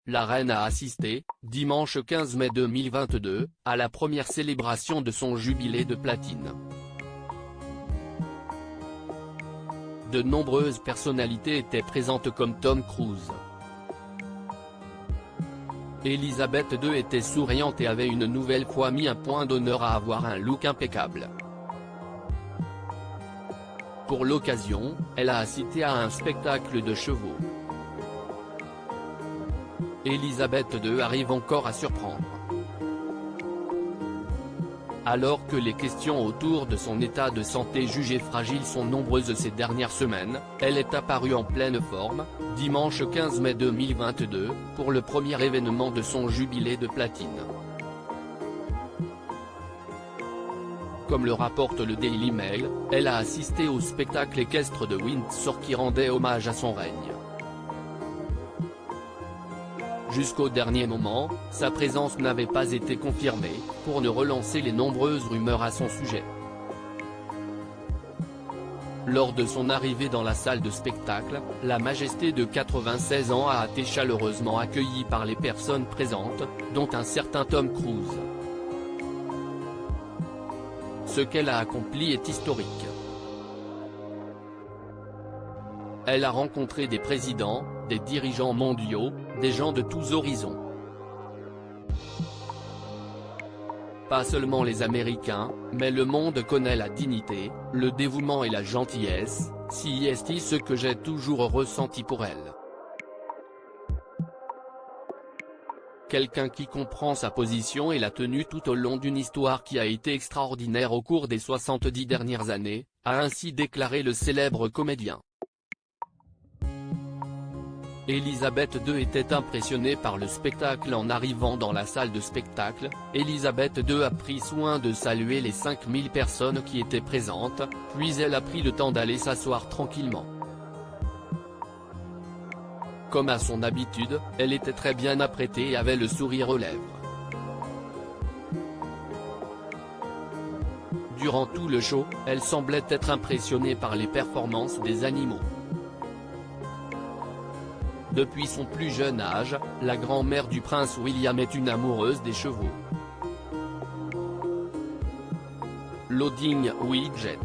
la reine a assisté, dimanche 15 mai 2022, à la première célébration de son jubilé de platine. De nombreuses personnalités étaient présentes comme Tom Cruise. Elisabeth II était souriante et avait une nouvelle fois mis un point d'honneur à avoir un look impeccable. Pour l'occasion, elle a assisté à un spectacle de chevaux. Elisabeth II arrive encore à surprendre. Alors que les questions autour de son état de santé jugé fragile sont nombreuses ces dernières semaines, elle est apparue en pleine forme, dimanche 15 mai 2022, pour le premier événement de son jubilé de platine. Comme le rapporte le Daily Mail, elle a assisté au spectacle équestre de Windsor qui rendait hommage à son règne. Jusqu'au dernier moment, sa présence n'avait pas été confirmée, pour ne relancer les nombreuses rumeurs à son sujet. Lors de son arrivée dans la salle de spectacle, la Majesté de 96 ans a été chaleureusement accueillie par les personnes présentes, dont un certain Tom Cruise. Ce qu'elle a accompli est historique. Elle a rencontré des présidents, des dirigeants mondiaux, des gens de tous horizons. Pas seulement les Américains, mais le monde connaît la dignité, le dévouement et la gentillesse, c'est ce que j'ai toujours ressenti pour elle. Quelqu'un qui comprend sa position et l'a tenue tout au long d'une histoire qui a été extraordinaire au cours des 70 dernières années, a ainsi déclaré le célèbre comédien. Elisabeth II était impressionnée par le spectacle. En arrivant dans la salle de spectacle, Elisabeth II a pris soin de saluer les 5000 personnes qui étaient présentes, puis elle a pris le temps d'aller s'asseoir tranquillement. Comme à son habitude, elle était très bien apprêtée et avait le sourire aux lèvres. Durant tout le show, elle semblait être impressionnée par les performances des animaux. Depuis son plus jeune âge, la grand-mère du prince William est une amoureuse des chevaux. Loading Widget.